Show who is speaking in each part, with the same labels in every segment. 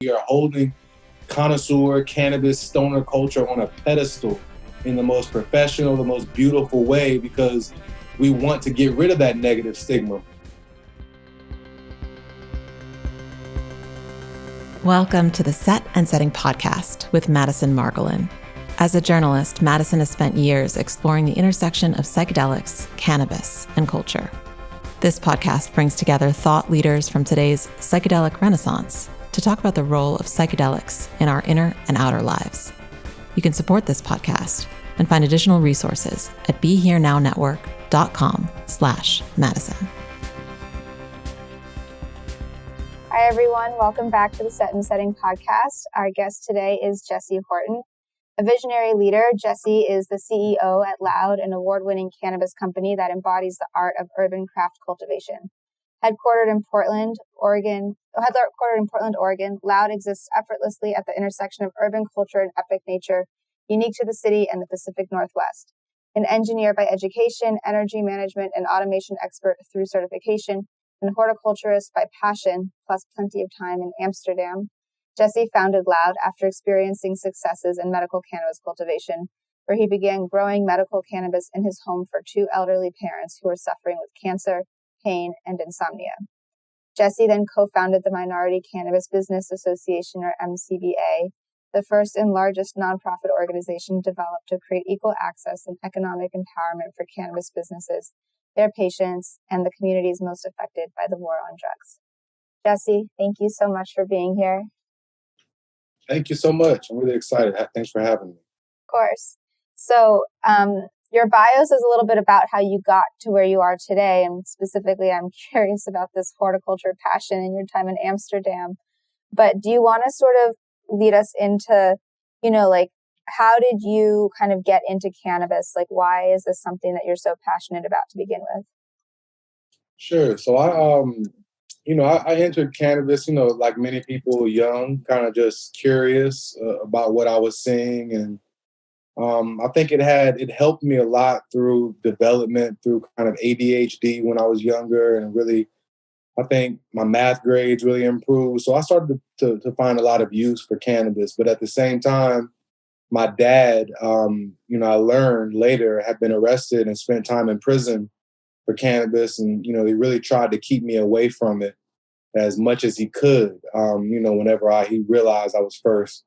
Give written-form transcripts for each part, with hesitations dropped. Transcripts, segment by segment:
Speaker 1: We are holding connoisseur cannabis stoner culture on a pedestal in the most professional, the most beautiful way, because we want to get rid of that negative stigma.
Speaker 2: Welcome to the Set and Setting podcast with Madison Margolin. As a journalist, Madison has spent years exploring the intersection of psychedelics, cannabis, and culture. This podcast brings together thought leaders from today's psychedelic renaissance to talk about the role of psychedelics in our inner and outer lives. You can support this podcast and find additional resources at BeHereNowNetwork.com/Madison.
Speaker 3: Hi, everyone. Welcome back to the Set and Setting podcast. Our guest today is Jesce Horton. A visionary leader, Jesce is the CEO at Loud, an award-winning cannabis company that embodies the art of urban craft cultivation. Headquartered in Portland, Oregon, Loud exists effortlessly at the intersection of urban culture and epic nature, unique to the city and the Pacific Northwest. An engineer by education, energy management, and automation expert through certification, and horticulturist by passion, plus plenty of time in Amsterdam, Jesce founded Loud after experiencing successes in medical cannabis cultivation, where he began growing medical cannabis in his home for two elderly parents who were suffering with cancer, pain, and insomnia. Jesce then co-founded the Minority Cannabis Business Association, or MCBA, the first and largest nonprofit organization developed to create equal access and economic empowerment for cannabis businesses, their patients, and the communities most affected by the war on drugs. Jesce, thank you so much for being here.
Speaker 1: Thank you so much. I'm really excited. Thanks for having me.
Speaker 3: Of course. So your bios is a little bit about how you got to where you are today. And specifically, I'm curious about this horticulture passion and your time in Amsterdam. But do you want to sort of lead us into, how did you kind of get into cannabis? Like, why is this something that you're so passionate about to begin with?
Speaker 1: Sure. So I entered cannabis, like many people, young, kind of just curious about what I was seeing. And I think it helped me a lot through development, through kind of ADHD when I was younger. And really, I think my math grades really improved. So I started to find a lot of use for cannabis. But at the same time, my dad, I learned later, had been arrested and spent time in prison for cannabis. And, he really tried to keep me away from it as much as he could, whenever he realized I was first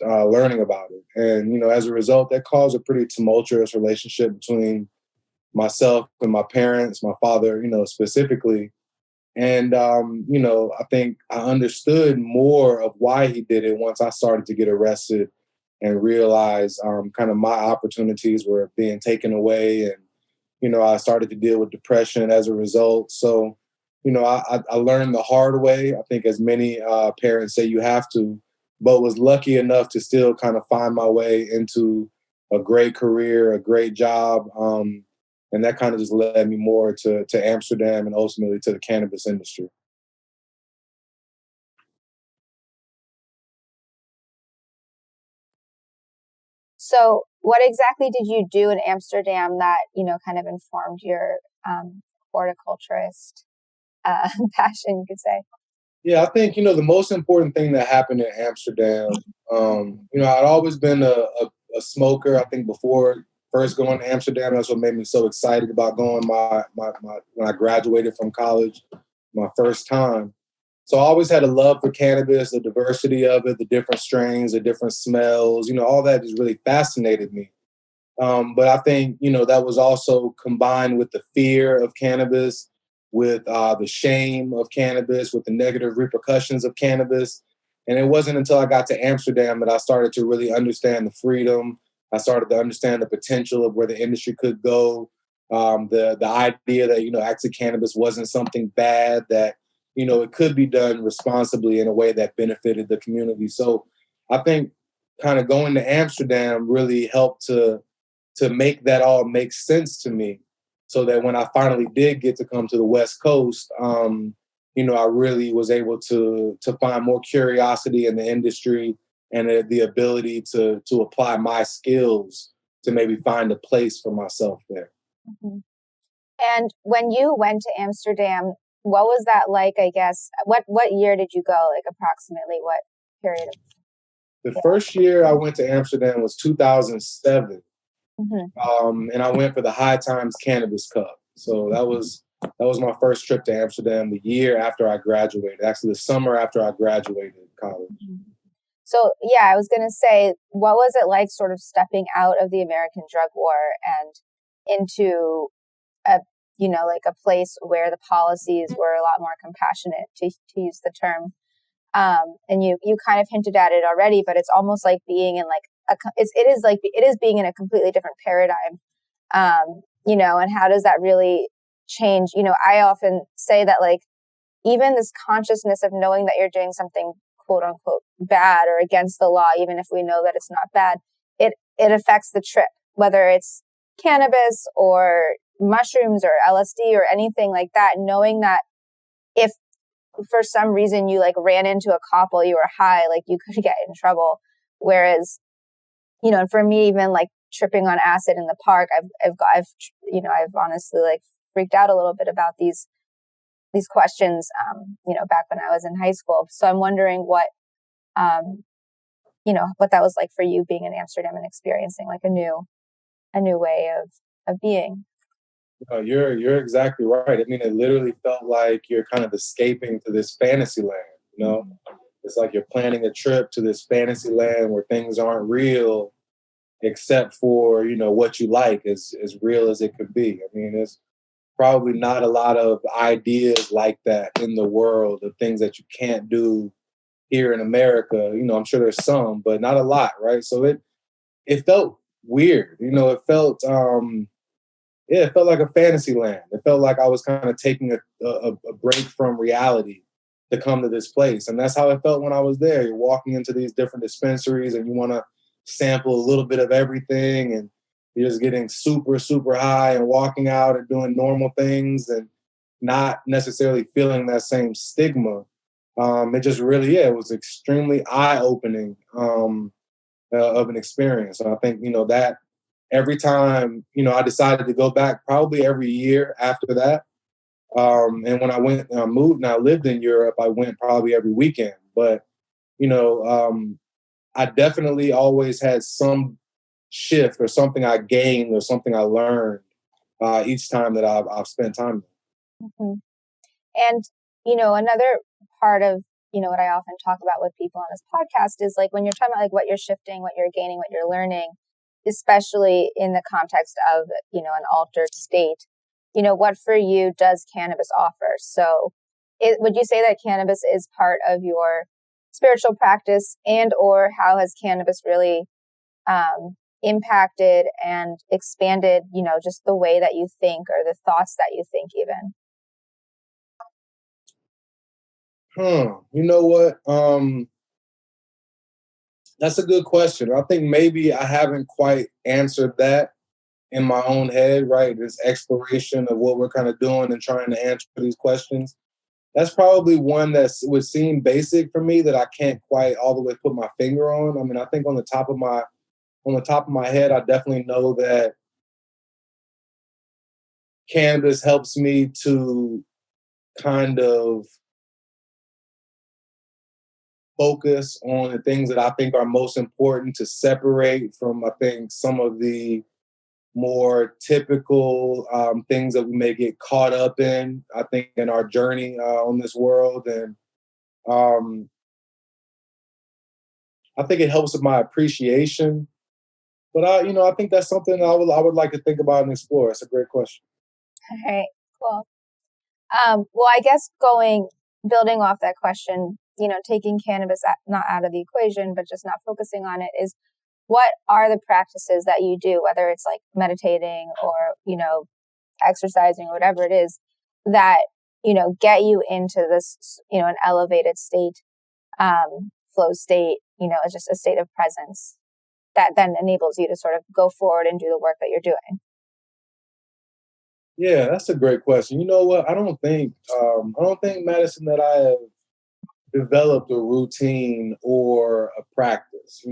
Speaker 1: learning about it. And, as a result, that caused a pretty tumultuous relationship between myself and my parents, my father, specifically. And, I think I understood more of why he did it once I started to get arrested and realize kind of my opportunities were being taken away. And, I started to deal with depression as a result. So, I learned the hard way. I think as many parents say you have to, but was lucky enough to still kind of find my way into a great career, a great job. And that kind of just led me more to Amsterdam and ultimately to the cannabis industry.
Speaker 3: So what exactly did you do in Amsterdam that, kind of informed your horticulturist passion, you could say?
Speaker 1: Yeah, I think, the most important thing that happened in Amsterdam, I'd always been a smoker. I think before first going to Amsterdam, that's what made me so excited about going when I graduated from college, my first time. So I always had a love for cannabis, the diversity of it, the different strains, the different smells, all that just really fascinated me. But I think, that was also combined with the fear of cannabis, with the shame of cannabis, with the negative repercussions of cannabis. And it wasn't until I got to Amsterdam that I started to really understand the freedom. I started to understand the potential of where the industry could go. The idea that, actually cannabis wasn't something bad, that, it could be done responsibly in a way that benefited the community. So I think kind of going to Amsterdam really helped to make that all make sense to me, so that when I finally did get to come to the West Coast, I really was able to find more curiosity in the industry and the ability to apply my skills to maybe find a place for myself there.
Speaker 3: Mm-hmm. And when you went to Amsterdam, What was that like, I guess? What year did you go? Like approximately what period of
Speaker 1: The first year I went to Amsterdam was 2007. And I went for the High Times Cannabis Cup. So that was my first trip to Amsterdam the year after I graduated. Actually, the summer after I graduated college.
Speaker 3: So yeah, I was gonna say, what was it like, sort of stepping out of the American drug war and into a like a place where the policies were a lot more compassionate, to use the term. And you kind of hinted at it already, but it's almost like being in like it is being in a completely different paradigm. And how does that really change? I often say that, like, even this consciousness of knowing that you're doing something quote unquote bad or against the law, even if we know that it's not bad, it affects the trip, whether it's cannabis or mushrooms or LSD or anything like that. Knowing that if for some reason you like ran into a cop while you were high, like you could get in trouble. Whereas, and for me, even like tripping on acid in the park, I've honestly like freaked out a little bit about these questions, back when I was in high school. So I'm wondering what that was like for you being in Amsterdam and experiencing like a new way of being.
Speaker 1: You're exactly right. I mean, it literally felt like you're kind of escaping to this fantasy land, It's like you're planning a trip to this fantasy land where things aren't real, except for, what you like is as real as it could be. I mean, there's probably not a lot of ideas like that in the world, of things that you can't do here in America. I'm sure there's some, but not a lot, right? So it felt weird. It felt it felt like a fantasy land. It felt like I was kind of taking a break from reality to come to this place. And that's how it felt when I was there. You're walking into these different dispensaries and you want to sample a little bit of everything, and you're just getting super, super high and walking out and doing normal things and not necessarily feeling that same stigma. It just really, it was extremely eye-opening of an experience. And I think, that every time, I decided to go back probably every year after that. And when I went and I moved and I lived in Europe, I went probably every weekend. But, I definitely always had some shift or something I gained or something I learned each time that I've spent time there.
Speaker 3: Mm-hmm. And, another part of, what I often talk about with people on this podcast is like when you're talking about like what you're shifting, what you're gaining, what you're learning, especially in the context of, an altered state, what for you does cannabis offer? So would you say that cannabis is part of your spiritual practice, and or how has cannabis really impacted and expanded, just the way that you think or the thoughts that you think even?
Speaker 1: You know what? That's a good question. I think maybe I haven't quite answered that in my own head, right? This exploration of what we're kind of doing and trying to answer these questions. That's probably one that would seem basic for me that I can't quite all the way put my finger on. I mean, I think on the top of my head, I definitely know that cannabis helps me to kind of focus on the things that I think are most important, to separate from, I think, some of the more typical things that we may get caught up in, I think, in our journey on this world. And I think it helps with my appreciation. But I think that's something I would like to think about and explore. It's a great question.
Speaker 3: All right, cool. Well, I guess building off that question, taking cannabis not out of the equation, but just not focusing on it, is what are the practices that you do, whether it's like meditating or, exercising or whatever it is, that, get you into this, an elevated state, flow state, it's just a state of presence that then enables you to sort of go forward and do the work that you're doing?
Speaker 1: Yeah, that's a great question. You know what? I don't think, Madison, that I have developed a routine or a practice.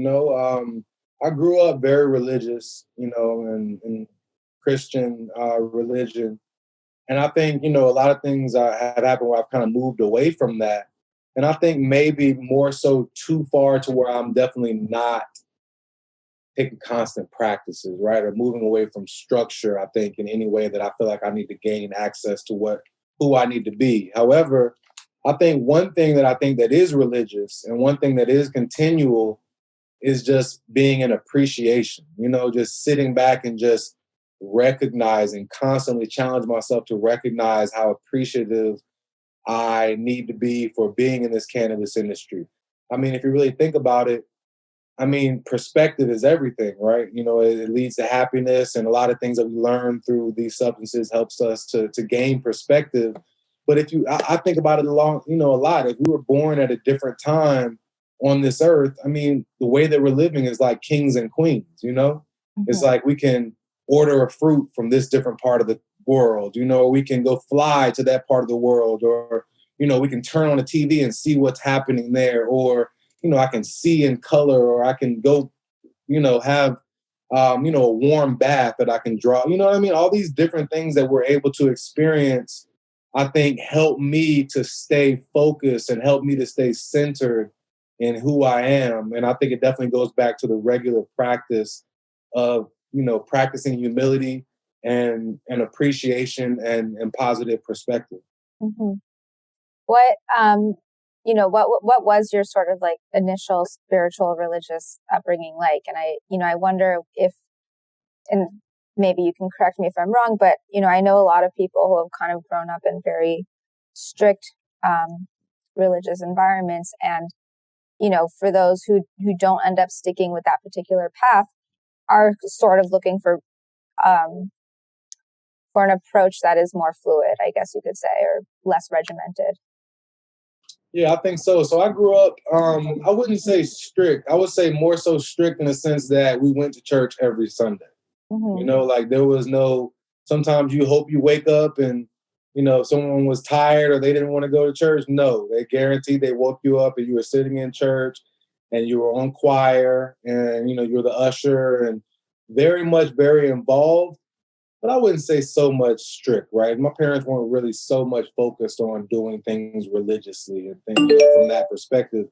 Speaker 1: I grew up very religious, in Christian religion. And I think, a lot of things have happened where I've kind of moved away from that. And I think maybe more so too far to where I'm definitely not taking constant practices, right? Or moving away from structure, I think, in any way that I feel like I need to gain access to who I need to be. However, I think one thing that I think that is religious and one thing that is continual is just being an appreciation, just sitting back and just recognizing, constantly challenge myself to recognize how appreciative I need to be for being in this cannabis industry. I mean, if you really think about it, I mean, perspective is everything, right? It leads to happiness, and a lot of things that we learn through these substances helps us to gain perspective. But I think about it a lot. If we were born at a different time on this earth, I mean, the way that we're living is like kings and queens. It's like we can order a fruit from this different part of the world, we can go fly to that part of the world, or, we can turn on the TV and see what's happening there, or, I can see in color, or I can go, have, a warm bath that I can draw. You know what I mean? All these different things that we're able to experience, I think, help me to stay focused and help me to stay centered in who I am. And I think it definitely goes back to the regular practice of, practicing humility and appreciation and positive perspective.
Speaker 3: Mm-hmm. What was your sort of like initial spiritual religious upbringing like? And I wonder if, and maybe you can correct me if I'm wrong, but, I know a lot of people who have kind of grown up in very strict, religious environments. And, for those who don't end up sticking with that particular path are sort of looking for an approach that is more fluid, I guess you could say, or less regimented.
Speaker 1: Yeah, I think so. So I grew up, I wouldn't say strict. I would say more so strict in the sense that we went to church every Sunday.
Speaker 3: Mm-hmm.
Speaker 1: Like there was sometimes you hope you wake up and, if someone was tired or they didn't want to go to church, no, they guaranteed they woke you up and you were sitting in church and you were on choir and, you're the usher and very involved. But I wouldn't say so much strict, right? My parents weren't really so much focused on doing things religiously and things from that perspective.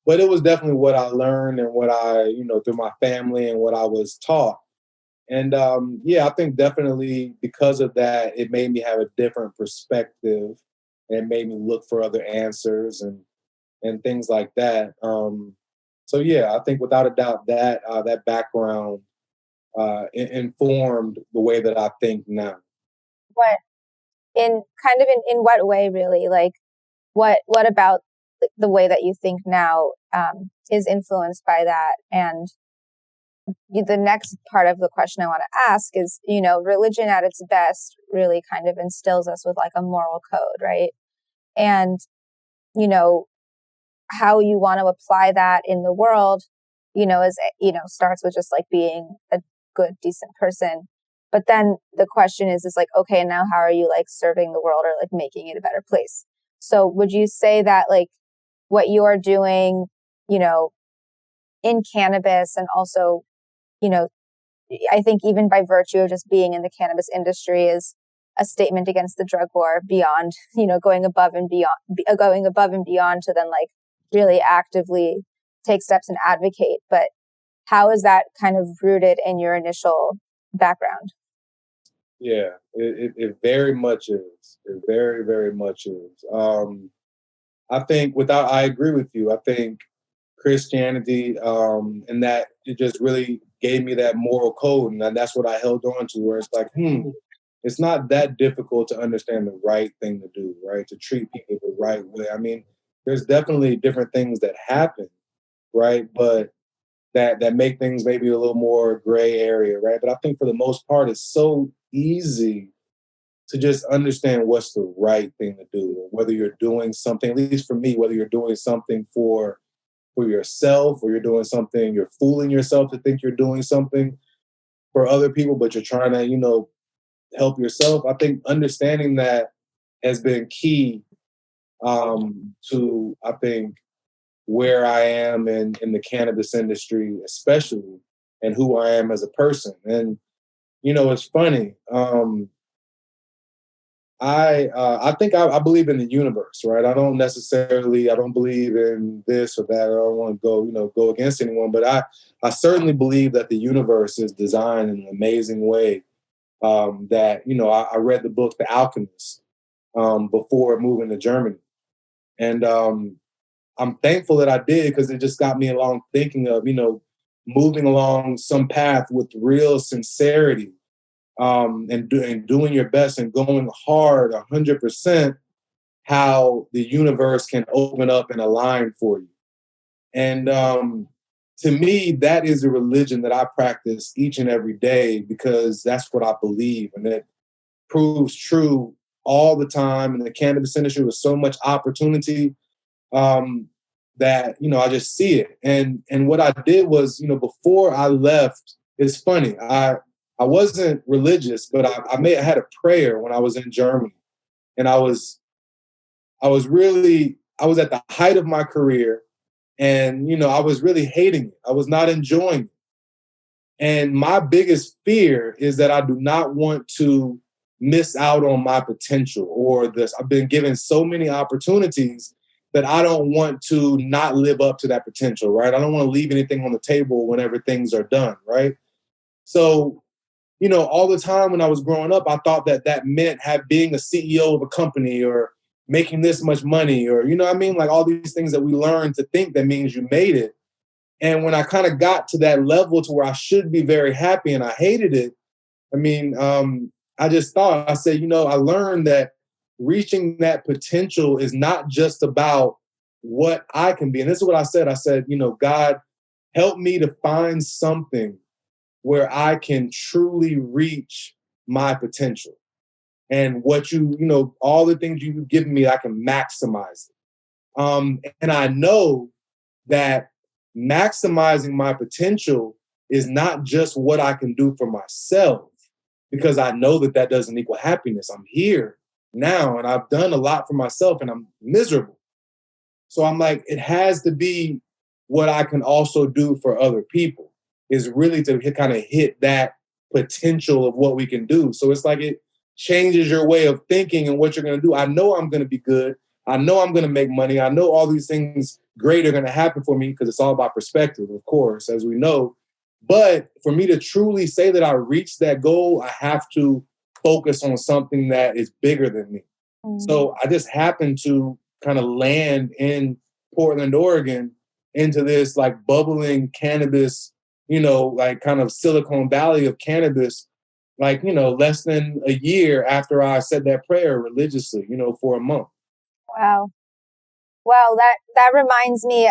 Speaker 1: But it was definitely what I learned and what I, through my family and what I was taught. And I think definitely because of that, it made me have a different perspective and made me look for other answers and things like that. I think without a doubt that that background informed the way that I think now.
Speaker 3: What in what way really? Like what about the way that you think now is influenced by that? And the next part of the question I want to ask is, religion at its best really kind of instills us with like a moral code, right? And, how you want to apply that in the world, starts with just like being a good, decent person. But then the question is like, okay, now how are you like serving the world or like making it a better place? So would you say that like what you are doing, in cannabis and also, I think even by virtue of just being in the cannabis industry is a statement against the drug war beyond, going above and beyond to then like really actively take steps and advocate. But how is that kind of rooted in your initial background?
Speaker 1: Yeah, it very much is. It very, very much is. I think I agree with you. I think Christianity, and that it just really gave me that moral code. And that's what I held on to, where it's like, it's not that difficult to understand the right thing to do, right? To treat people the right way. I mean, there's definitely different things that happen, right? But that make things maybe a little more gray area, right? But I think for the most part, it's so easy to just understand what's the right thing to do, or whether you're doing something, at least for me, whether you're doing something for yourself or you're doing something, you're fooling yourself to think you're doing something for other people, but you're trying to, help yourself. I think understanding that has been key to, I think, where I am in the cannabis industry, especially, and who I am as a person. And, it's funny. I think I believe in the universe, right? I don't believe in this or that. I don't want to go against anyone, but I certainly believe that the universe is designed in an amazing way. That, I read the book The Alchemist before moving to Germany, and I'm thankful that I did, because it just got me along thinking of, moving along some path with real sincerity, and doing your best and going hard 100%, how the universe can open up and align for you. And to me, that is a religion that I practice each and every day, because that's what I believe. And it proves true all the time in the cannabis industry with so much opportunity, that, I just see it. And what I did was, before I left, it's funny. I wasn't religious, but I had a prayer when I was in Germany, and I was at the height of my career, and I was really hating it. I was not enjoying it. And my biggest fear is that I do not want to miss out on my potential, or this. I've been given so many opportunities that I don't want to not live up to that potential, right? I don't want to leave anything on the table whenever things are done, right? So, all the time when I was growing up, I thought that meant being a CEO of a company, or making this much money, or, what I mean? Like all these things that we learn to think that means you made it. And when I kind of got to that level to where I should be very happy and I hated it, I mean, I just thought, I said, I learned that reaching that potential is not just about what I can be. And this is what I said. I said, God, help me to find something where I can truly reach my potential. And what all the things you've given me, I can maximize it. And I know that maximizing my potential is not just what I can do for myself, because I know that doesn't equal happiness. I'm here now, and I've done a lot for myself, and I'm miserable. So I'm like, it has to be what I can also do for other people, is really to kind of hit that potential of what we can do. So it's like it changes your way of thinking and what you're going to do. I know I'm going to be good. I know I'm going to make money. I know all these things great are going to happen for me, because it's all about perspective, of course, as we know. But for me to truly say that I reached that goal, I have to focus on something that is bigger than me. So I just happened to kind of land in Portland, Oregon, into this like bubbling cannabis, like kind of Silicon Valley of cannabis, like, less than a year after I said that prayer religiously, for a month.
Speaker 3: Wow. Well, that reminds me,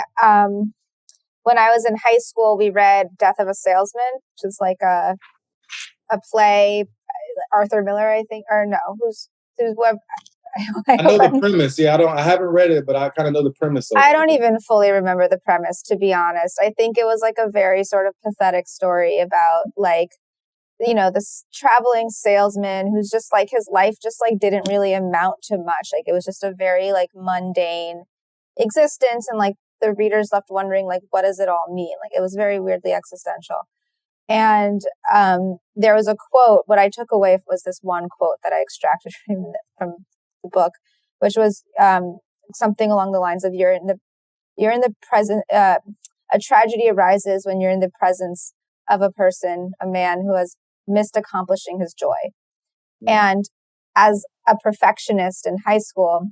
Speaker 3: when I was in high school, we read Death of a Salesman, which is like a play, Arthur Miller, I think, or no, who's whoever.
Speaker 1: I know the premise. Yeah, I haven't read it, but I kind of know the premise of it.
Speaker 3: I don't even fully remember the premise, to be honest. I think it was like a very sort of pathetic story about like, this traveling salesman who's just like, his life just like didn't really amount to much. Like it was just a very like mundane existence. And like the readers left wondering, like, what does it all mean? Like it was very weirdly existential. And there was a quote. What I took away was this one quote that I extracted from the book, which was something along the lines of, you're in the present. A tragedy arises when you're in the presence of a person, a man who has missed accomplishing his joy. And as a perfectionist in high school,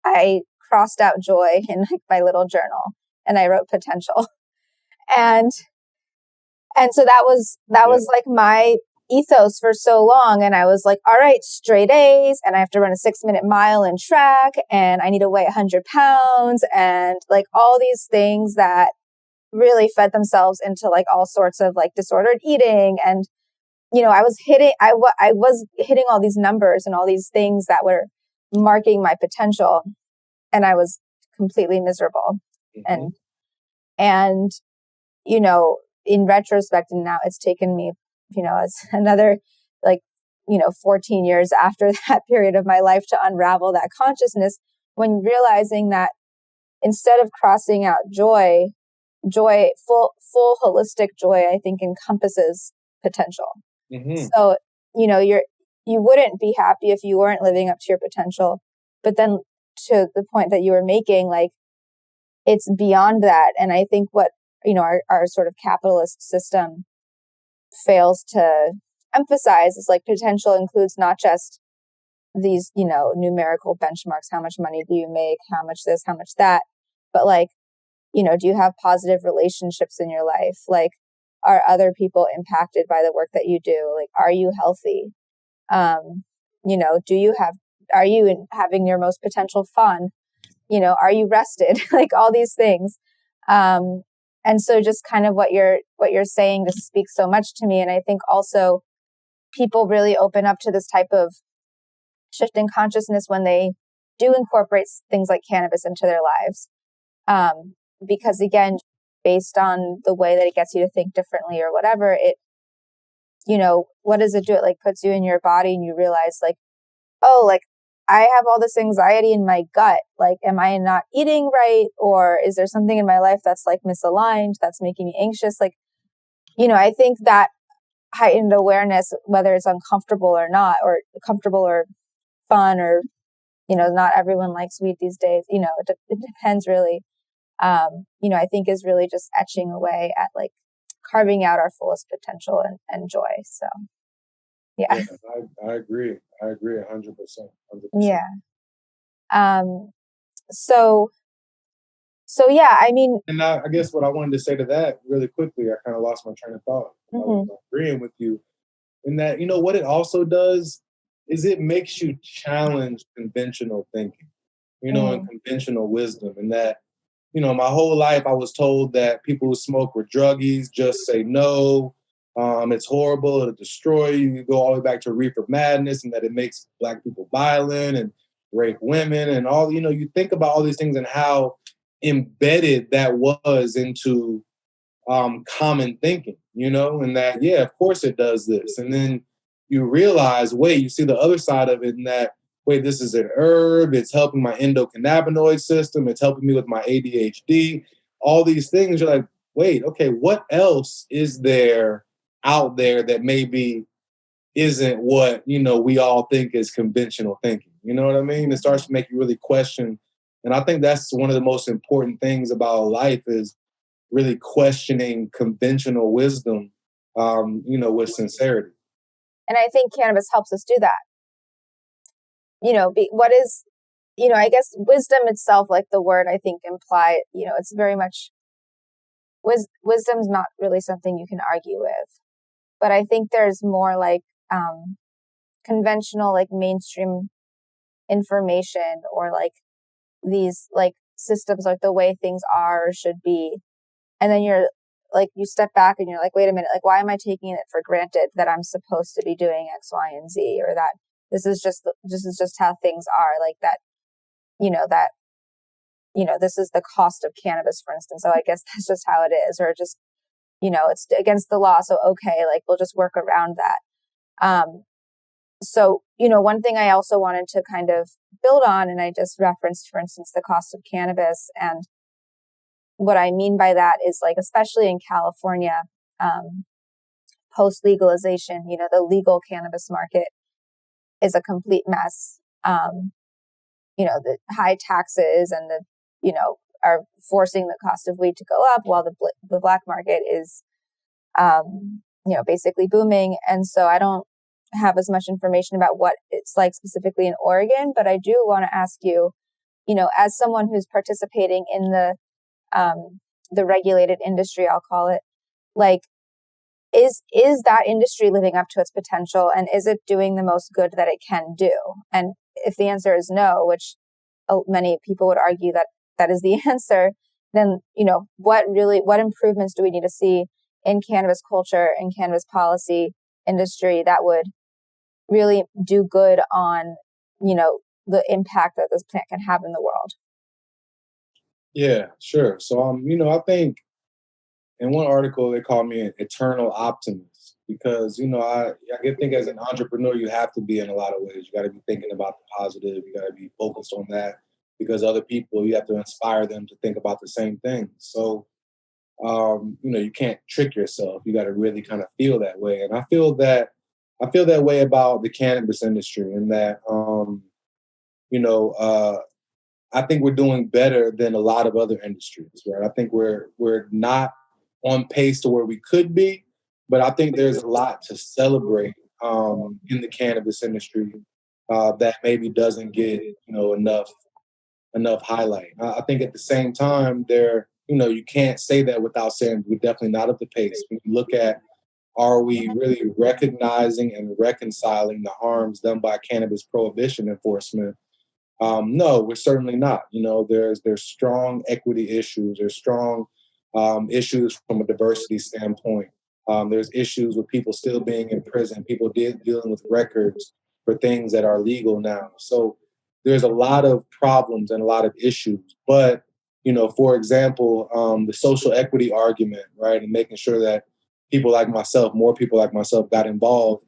Speaker 3: I crossed out joy in like my little journal, and I wrote potential. And so that was like my ethos for so long. And I was like, all right, straight A's, and I have to run a 6-minute mile in track, and I need to weigh 100 pounds, and like all these things that really fed themselves into like all sorts of like disordered eating. And, I was hitting all these numbers and all these things that were marking my potential, and I was completely miserable. Mm-hmm. And, in retrospect, and now it's taken me, as another 14 years after that period of my life to unravel that consciousness, when realizing that instead of crossing out joy, full holistic joy, I think encompasses potential. Mm-hmm. So, you wouldn't be happy if you weren't living up to your potential. But then to the point that you were making, like, it's beyond that. And I think what, our sort of capitalist system fails to emphasize is like potential includes not just these, numerical benchmarks. How much money do you make? How much this, how much that? But like, do you have positive relationships in your life? Like, are other people impacted by the work that you do? Like, are you healthy? Are you having your most potential fun? Are you rested? Like all these things. And so just kind of what you're saying just speaks so much to me. And I think also people really open up to this type of shift in consciousness when they do incorporate things like cannabis into their lives. Because again, based on the way that it gets you to think differently or whatever, it, what does it do? It like puts you in your body and you realize like, oh, like I have all this anxiety in my gut. Like, am I not eating right? Or is there something in my life that's like misaligned, that's making me anxious? Like, I think that heightened awareness, whether it's uncomfortable or not, or comfortable or fun, or, not everyone likes weed these days. It depends really. I think is really just etching away at like carving out our fullest potential and joy. So, yeah.
Speaker 1: I agree. I agree 100%.
Speaker 3: Yeah. So yeah, I mean,
Speaker 1: and I guess what I wanted to say to that really quickly, I kind of lost my train of thought. I was agreeing with you in that, what it also does is it makes you challenge conventional thinking, and conventional wisdom. And that, my whole life I was told that people who smoke were druggies, just say no. It's horrible, it'll destroy you. You go all the way back to reefer madness, and that it makes Black people violent and rape women and all, you think about all these things and how embedded that was into common thinking, and that, yeah, of course it does this. And then you realize, wait, you see the other side of it, and that, wait, this is an herb, it's helping my endocannabinoid system, it's helping me with my ADHD, all these things. You're like, wait, okay, what else is there out there that maybe isn't what, we all think is conventional thinking? You know what I mean? It starts to make you really question. And I think that's one of the most important things about life is really questioning conventional wisdom, with sincerity.
Speaker 3: And I think cannabis helps us do that. What is, I guess wisdom itself, like the word I think imply, it's very much, wisdom's not really something you can argue with. But I think there's more like conventional, like mainstream information, or like these like systems, like the way things are or should be. And then you're like, you step back and you're like, wait a minute, like, why am I taking it for granted that I'm supposed to be doing X, Y, and Z, or that this is just how things are, like that, this is the cost of cannabis, for instance. So I guess that's just how it is, or just, it's against the law. So, okay, like we'll just work around that. So, one thing I also wanted to kind of build on, and I just referenced, for instance, the cost of cannabis. And what I mean by that is like, especially in California, post legalization, the legal cannabis market is a complete mess. The high taxes and are forcing the cost of weed to go up, while the black market is, basically booming. And so I don't have as much information about what it's like specifically in Oregon, but I do want to ask you, as someone who's participating in the regulated industry, I'll call it, like, is that industry living up to its potential, and is it doing the most good that it can do? And if the answer is no, which many people would argue that is the answer, then, what improvements do we need to see in cannabis culture and cannabis policy industry that would really do good on, the impact that this plant can have in the world?
Speaker 1: Yeah, sure. So, I think in one article they call me an eternal optimist because, I think as an entrepreneur, you have to be in a lot of ways. You got to be thinking about the positive. You got to be focused on that because other people, you have to inspire them to think about the same thing. So, you can't trick yourself. You got to really kind of feel that way. And I feel that I feel that way about the cannabis industry, in that, you know, I think we're doing better than a lot of other industries, right? I think we're not on pace to where we could be, but I think there's a lot to celebrate in the cannabis industry that maybe doesn't get, enough highlight. I think at the same time, you can't say that without saying we're definitely not at the pace. When you look at, are we really recognizing and reconciling the harms done by cannabis prohibition enforcement? No, we're certainly not. There's strong equity issues. There's strong issues from a diversity standpoint. There's issues with people still being in prison, people dealing with records for things that are legal now. So there's a lot of problems and a lot of issues. But, for example, the social equity argument, right, and making sure that more people like myself got involved.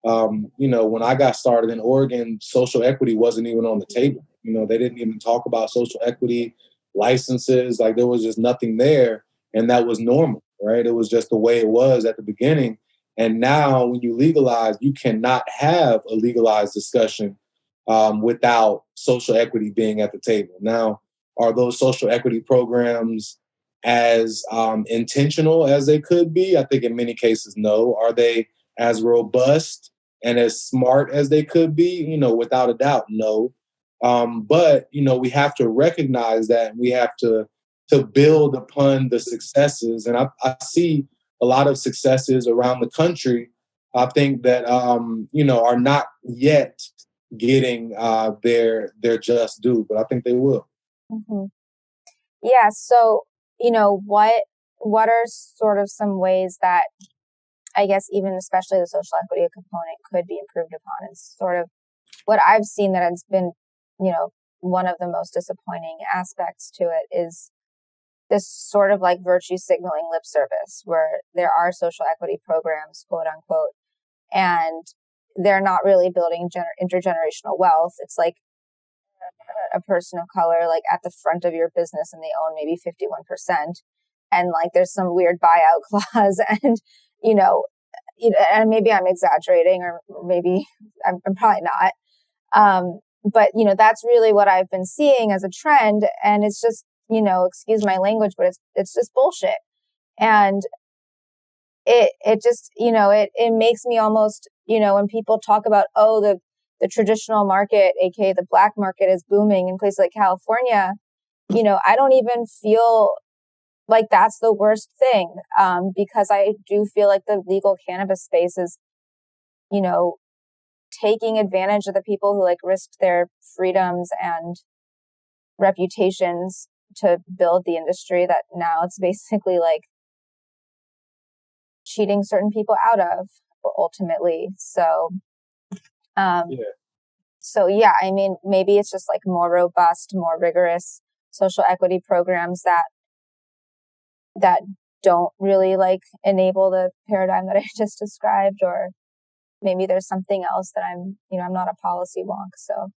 Speaker 1: When I got started in Oregon, social equity wasn't even on the table. They didn't even talk about social equity licenses. Like, there was just nothing there. And that was normal, right? It was just the way it was at the beginning. And now when you legalize, you cannot have a legalized discussion without social equity being at the table. Now, are those social equity programs as intentional as they could be? I think in many cases, no. Are they as robust and as smart as they could be? Without a doubt, no. But we have to recognize that, and we have to build upon the successes. And I see a lot of successes around the country, I think, that are not yet getting their just due, but I think they will.
Speaker 3: Mm-hmm. Yeah. So, what are sort of some ways that, I guess, even especially the social equity component could be improved upon? It's sort of what I've seen that has been, one of the most disappointing aspects to it is this sort of like virtue signaling lip service, where there are social equity programs, quote unquote, and they're not really building intergenerational wealth. It's like a person of color, like, at the front of your business, and they own maybe 51%. And like, there's some weird buyout clause, and, and maybe I'm exaggerating, or maybe I'm probably not. But, that's really what I've been seeing as a trend. And it's just, excuse my language, but it's just bullshit. And it just, it makes me almost, when people talk about, the traditional market, aka the black market, is booming in places like California, I don't even feel like that's the worst thing, because I do feel like the legal cannabis space is, taking advantage of the people who like risked their freedoms and reputations to build the industry that now it's basically like cheating certain people out of, ultimately. So,
Speaker 1: Yeah.
Speaker 3: So yeah, I mean, maybe it's just like more robust, more rigorous social equity programs that don't really like enable the paradigm that I just described, or maybe there's something else that I'm not a policy wonk. So,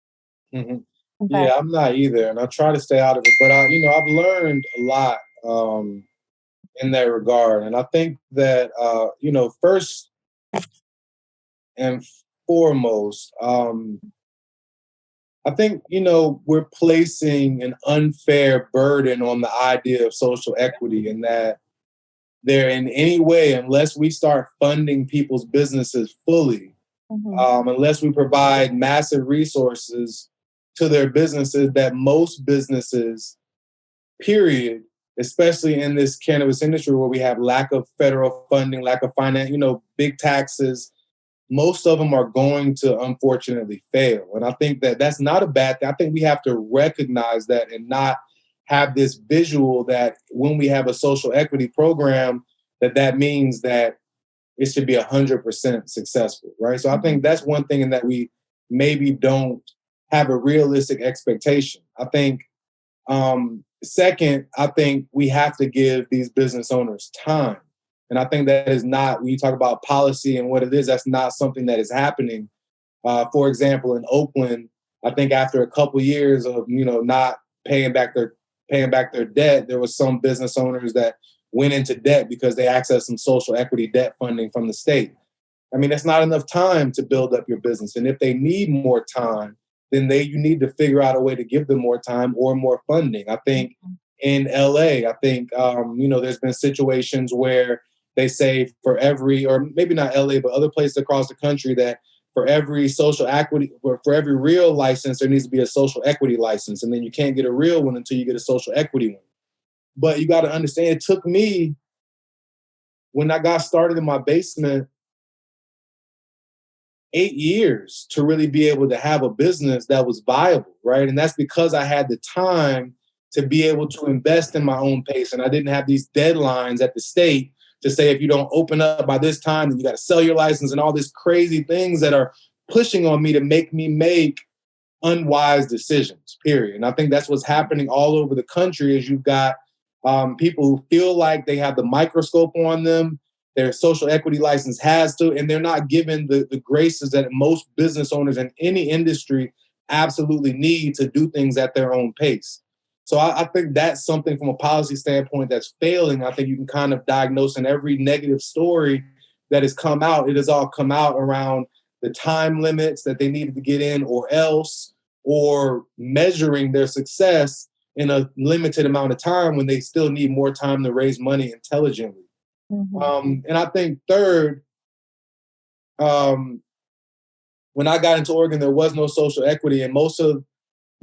Speaker 1: Mm-hmm.
Speaker 3: but,
Speaker 1: Yeah, I'm not either, and I try to stay out of it. But I've learned a lot in that regard, and I think that first and foremost, I think we're placing an unfair burden on the idea of social equity, and that there, in any way, unless we start funding people's businesses fully, unless we provide massive resources to their businesses, that most businesses, period, especially in this cannabis industry where we have lack of federal funding, lack of finance, big taxes, most of them are going to unfortunately fail. And I think that that's not a bad thing. I think we have to recognize that and not have this visual that when we have a social equity program, that means that it should be 100% successful, right? So I think that's one thing, in that we maybe don't have a realistic expectation. I think second, I think we have to give these business owners time. And I think that is not, when you talk about policy and what it is, that's not something that is happening. For example, in Oakland, I think after a couple of years of not paying back their debt, there was some business owners that went into debt because they accessed some social equity debt funding from the state. I mean, that's not enough time to build up your business. And if they need more time, then you need to figure out a way to give them more time or more funding. I think in LA, I think, there's been situations where they say for every, or maybe not LA, but other places across the country, that for every social equity, or for every real license, there needs to be a social equity license. And then you can't get a real one until you get a social equity one. But you got to understand, it took me, when I got started in my basement, 8 years to really be able to have a business that was viable, right? And that's because I had the time to be able to invest in my own pace. And I didn't have these deadlines at the state to say, if you don't open up by this time, then you got to sell your license, and all these crazy things that are pushing on me to make me make unwise decisions, period. And I think that's what's happening all over the country, is you've got people who feel like they have the microscope on them. Their social equity license has to, and they're not given the graces that most business owners in any industry absolutely need to do things at their own pace. So I think that's something from a policy standpoint that's failing. I think you can kind of diagnose in every negative story that has come out. It has all come out around the time limits that they needed to get in, or else, or measuring their success in a limited amount of time when they still need more time to raise money intelligently. And I think third, when I got into Oregon, there was no social equity, and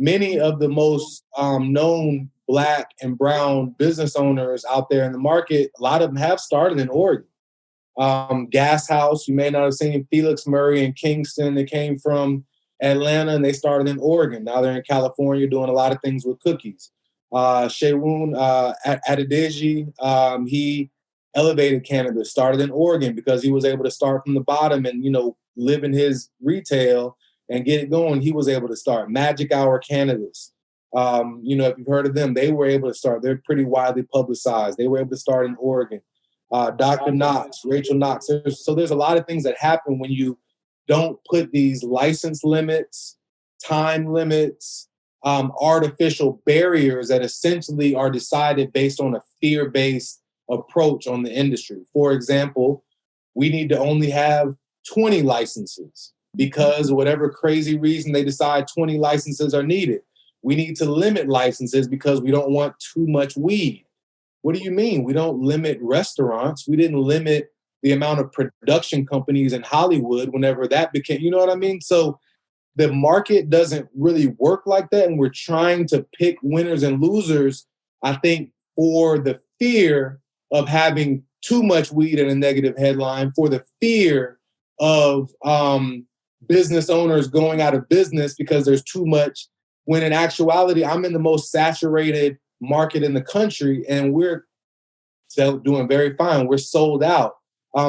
Speaker 1: many of the most known Black and brown business owners out there in the market, a lot of them have started in Oregon. Gas House, you may not have seen Felix Murray in Kingston. They came from Atlanta and they started in Oregon. Now they're in California doing a lot of things with cookies. Shewun Adedeji, he elevated cannabis, started in Oregon because he was able to start from the bottom and, live in his retail and get it going. He was able to start. Magic Hour Cannabis. If you've heard of them, they were able to start. They're pretty widely publicized. They were able to start in Oregon. Dr. Knox, Rachel Knox. There's a lot of things that happen when you don't put these license limits, time limits, artificial barriers that essentially are decided based on a fear-based approach on the industry. For example, we need to only have 20 licenses because whatever crazy reason they decide 20 licenses are needed. We need to limit licenses because we don't want too much weed. What do you mean? We don't limit restaurants. We didn't limit the amount of production companies in Hollywood whenever that became, you know what I mean? So the market doesn't really work like that. And we're trying to pick winners and losers, I think, for the fear of having too much weed in a negative headline, for the fear of business owners going out of business because there's too much, when in actuality, I'm in the most saturated market in the country and we're doing very fine. We're sold out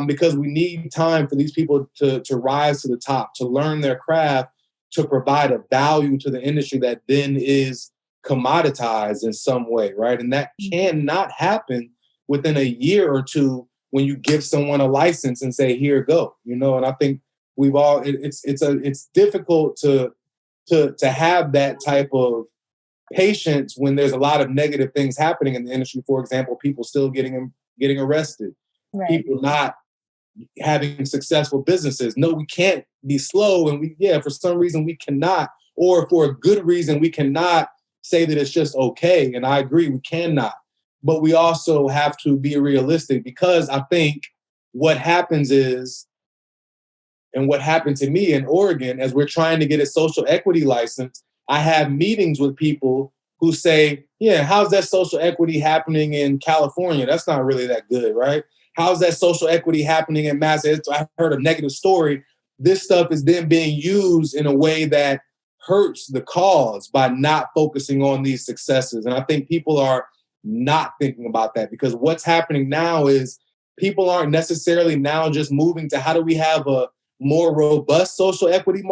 Speaker 1: because we need time for these people to rise to the top, to learn their craft, to provide a value to the industry that then is commoditized in some way, right? And that cannot happen within a year or two when you give someone a license and say, here, go, and I think we've all, it's difficult to have that type of patience when there's a lot of negative things happening in the industry. For example, people still getting arrested, right. People not having successful businesses. No, we can't be slow. And for some reason we cannot, or for a good reason, we cannot say that it's just okay. And I agree, we cannot. But we also have to be realistic, because I think what happens is, and what happened to me in Oregon, as we're trying to get a social equity license, I have meetings with people who say, yeah, how's that social equity happening in California? That's not really that good, right? How's that social equity happening in Massachusetts? I heard a negative story. This stuff is then being used in a way that hurts the cause by not focusing on these successes. And I think people are not thinking about that, because what's happening now is people aren't necessarily now just moving to how do we have a more robust social equity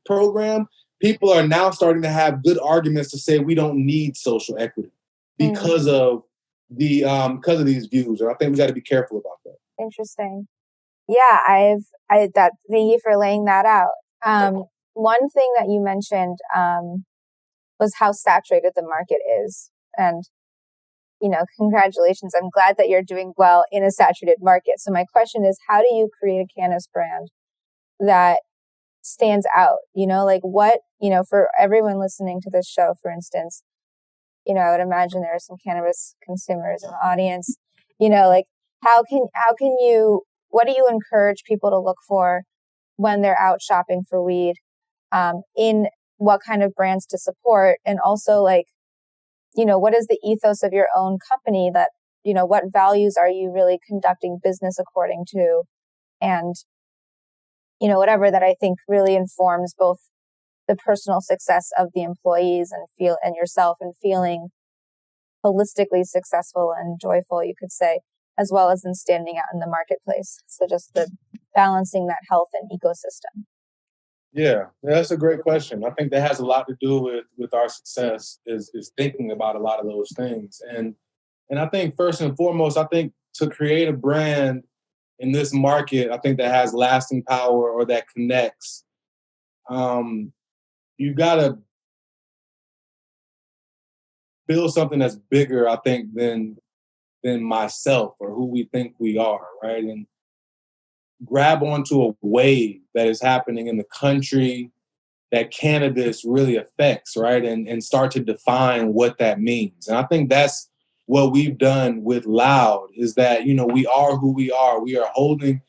Speaker 1: program. People are now starting to have good arguments to say we don't need social equity because of these views. And I think we got to be careful about that.
Speaker 3: Interesting. Yeah, thank you for laying that out. One thing that you mentioned was how saturated the market is, and congratulations. I'm glad that you're doing well in a saturated market. So my question is, how do you create a cannabis brand that stands out? Like what, for everyone listening to this show, for instance, I would imagine there are some cannabis consumers in the audience, like how can you, what do you encourage people to look for when they're out shopping for weed, in what kind of brands to support? And also like, what is the ethos of your own company that, what values are you really conducting business according to? And, whatever that I think really informs both the personal success of the employees and yourself and feeling holistically successful and joyful, you could say, as well as in standing out in the marketplace. So just the balancing that health and ecosystem.
Speaker 1: Yeah, that's a great question. I think that has a lot to do with our success is thinking about a lot of those things. And I think first and foremost, I think to create a brand in this market, I think that has lasting power or that connects, you gotta build something that's bigger, I think, than myself or who we think we are, right? And grab onto a wave that is happening in the country that cannabis really affects, right? And start to define what that means. And I think that's what we've done with Loud is that, we are who we are. We are holding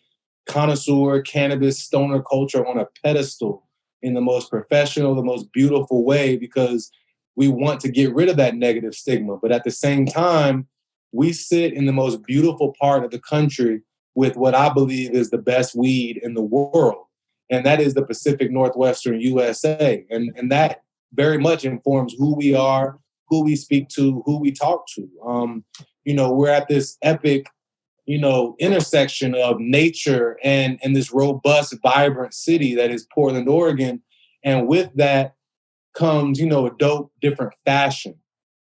Speaker 1: connoisseur cannabis stoner culture on a pedestal in the most professional, the most beautiful way, because we want to get rid of that negative stigma. But at the same time, we sit in the most beautiful part of the country with what I believe is the best weed in the world. And that is the Pacific Northwestern USA. And that very much informs who we are, who we speak to, who we talk to. We're at this epic, intersection of nature and this robust, vibrant city that is Portland, Oregon. And with that comes, a dope, different fashion,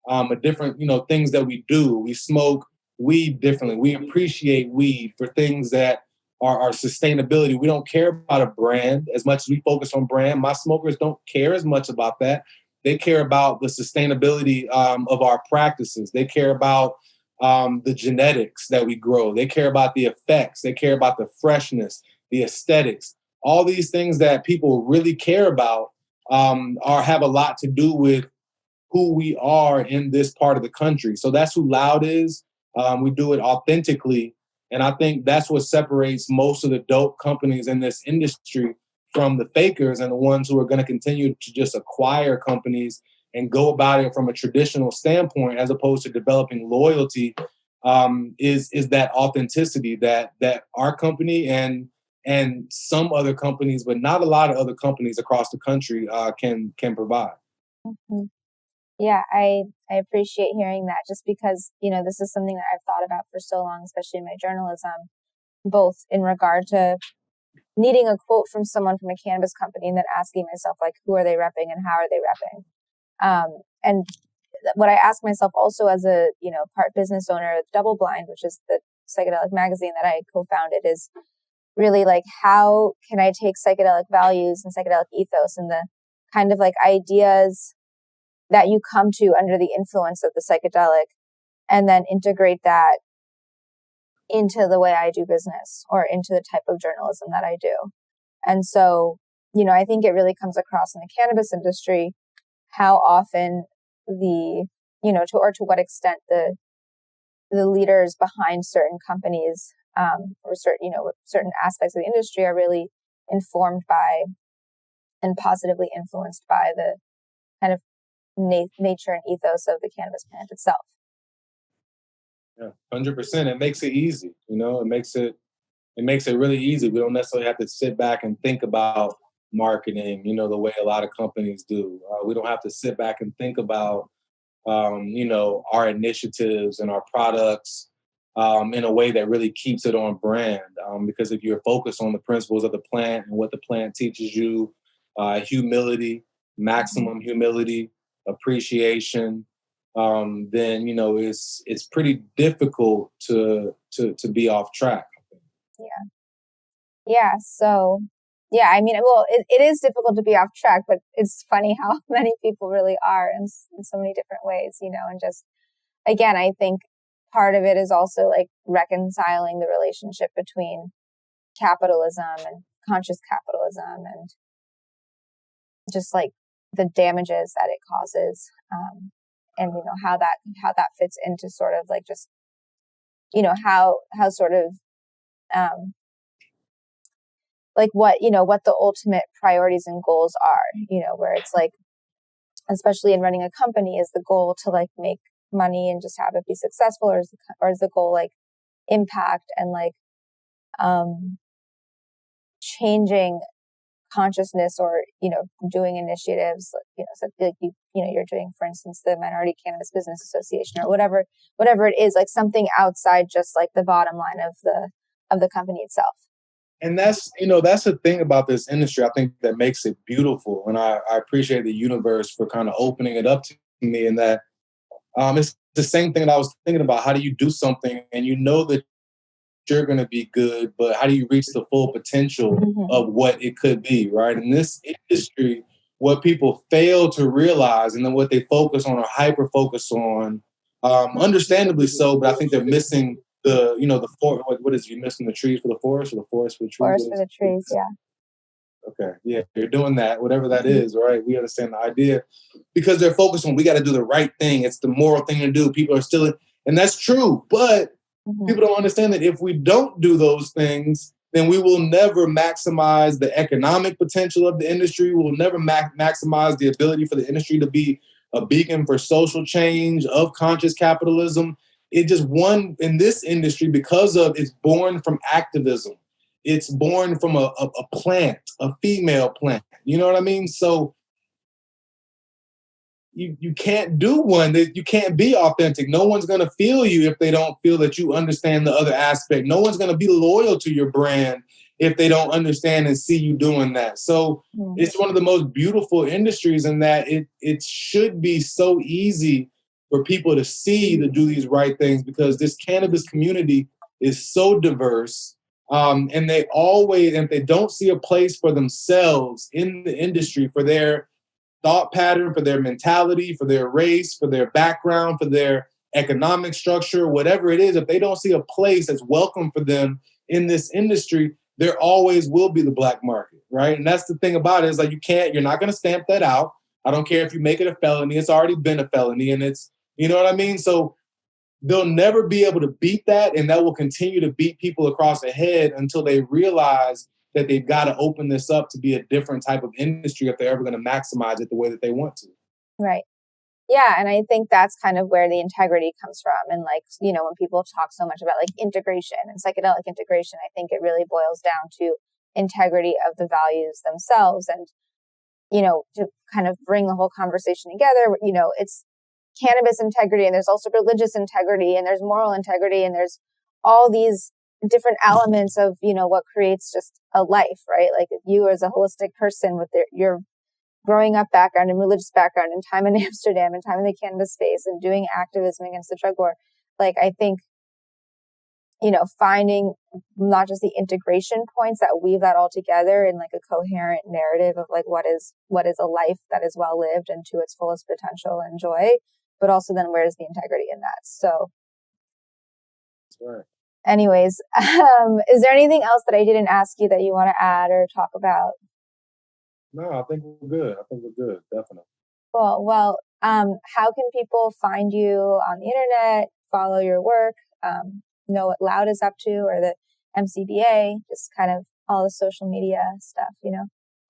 Speaker 1: a different, things that we do. We smoke weed differently. We appreciate weed for things that are our sustainability. We don't care about a brand as much as we focus on brand. My smokers don't care as much about that. They care about the sustainability of our practices. They care about the genetics that we grow. They care about the effects. They care about the freshness, the aesthetics. All these things that people really care about have a lot to do with who we are in this part of the country. So that's who Loud is. We do it authentically. And I think that's what separates most of the dope companies in this industry from the fakers and the ones who are going to continue to just acquire companies and go about it from a traditional standpoint as opposed to developing loyalty, is that authenticity that our company and some other companies, but not a lot of other companies across the country can provide.
Speaker 3: Mm-hmm. Yeah, I appreciate hearing that just because, this is something that I've thought about for so long, especially in my journalism, both in regard to needing a quote from someone from a cannabis company and then asking myself, like, who are they repping and how are they repping? And what I ask myself also as a, part business owner, Double Blind, which is the psychedelic magazine that I co-founded, is really like, how can I take psychedelic values and psychedelic ethos and the kind of like ideas that you come to under the influence of the psychedelic and then integrate that into the way I do business or into the type of journalism that I do. And so, I think it really comes across in the cannabis industry how often to what extent the leaders behind certain companies or certain aspects of the industry are really informed by and positively influenced by the kind of nature and ethos of the cannabis plant itself.
Speaker 1: Yeah, 100%. It makes it easy. It makes it really easy. We don't necessarily have to sit back and think about marketing, the way a lot of companies do. We don't have to sit back and think about, our initiatives and our products in a way that really keeps it on brand. Because if you're focused on the principles of the plant and what the plant teaches you, humility, maximum humility, appreciation, then it's pretty difficult to be off track.
Speaker 3: Yeah. So, yeah, I mean, well, it is difficult to be off track, but it's funny how many people really are in so many different ways, and just again, I think part of it is also like reconciling the relationship between capitalism and conscious capitalism and just like the damages that it causes, and how that fits into sort of like just how sort of like what the ultimate priorities and goals are, where it's like, especially in running a company, is the goal to like make money and just have it be successful, or is the goal like impact and like changing consciousness, or doing initiatives, so like you're doing, for instance, the Minority Cannabis Business Association, or whatever it is, like something outside just like the bottom line of the company itself.
Speaker 1: And that's the thing about this industry, I think, that makes it beautiful. And I appreciate the universe for kind of opening it up to me. And that it's the same thing that I was thinking about. How do you do something and that you're going to be good, but how do you reach the full potential of what it could be, right? In this industry, what people fail to realize, and then what they focus on or hyper focus on, understandably so, but I think they're missing the what is, you missing the trees for the forest, or the forest for the trees?
Speaker 3: Forest for the trees, yeah.
Speaker 1: Okay, yeah, you're doing that, whatever that is, right? We understand the idea, because they're focused on, we got to do the right thing. It's the moral thing to do. People are still, and that's true, but people don't understand that if we don't do those things, then we will never maximize the economic potential of the industry. We'll never maximize the ability for the industry to be a beacon for social change, of conscious capitalism. It just one in this industry, because of it's born from activism. It's born from a plant, a female plant. You know what I mean? So you can't do one. You can't be authentic. No one's going to feel you if they don't feel that you understand the other aspect. No one's going to be loyal to your brand if they don't understand and see you doing that. So it's one of the most beautiful industries, in that it should be so easy for people to see, to do these right things, because this cannabis community is so diverse. And they always, if they don't see a place for themselves in the industry, for their thought pattern, for their mentality, for their race, for their background, for their economic structure, whatever it is, if they don't see a place that's welcome for them in this industry, there always will be the black market, right? And that's the thing about it, is like, you're not going to stamp that out. I don't care if you make it a felony. It's already been a felony, and it's, you know what I mean? So they'll never be able to beat that, and that will continue to beat people across the head until they realize that they've got to open this up to be a different type of industry if they're ever going to maximize it the way that they want to.
Speaker 3: Right. Yeah. And I think that's kind of where the integrity comes from. And like, when people talk so much about like integration and psychedelic integration, I think it really boils down to integrity of the values themselves. And, to kind of bring the whole conversation together, it's cannabis integrity, and there's also religious integrity, and there's moral integrity, and there's all these different elements of, what creates just a life, right? Like you as a holistic person with your growing up background and religious background and time in Amsterdam and time in the cannabis space and doing activism against the drug war. Like, I think, finding not just the integration points that weave that all together in like a coherent narrative of like, what is a life that is well lived and to its fullest potential and joy, but also then where's the integrity in that? So.
Speaker 1: That's right.
Speaker 3: Anyways, is there anything else that I didn't ask you that you want to add or talk about?
Speaker 1: No, I think we're good. Definitely.
Speaker 3: Cool. Well, how can people find you on the internet, follow your work, know what Loud is up to, or the MCBA, just kind of all the social media stuff,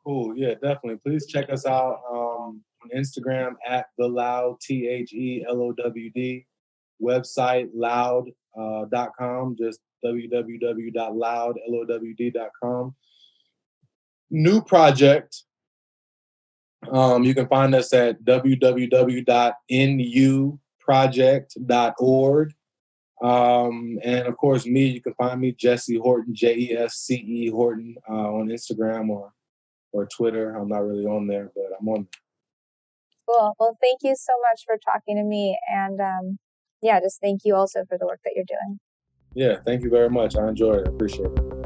Speaker 1: Cool. Yeah, definitely. Please check us out on Instagram at The Loud, THELOWD. Website loud.com, just www.loudlowd.com. New project. You can find us at www.nuproject.org. And of course, you can find me, Jesce Horton, JESCE Horton, on Instagram or Twitter. I'm not really on there, but I'm on there.
Speaker 3: Cool. Well, thank you so much for talking to me. And just thank you also for the work that you're doing.
Speaker 1: Yeah, thank you very much. I enjoyed it. I appreciate it.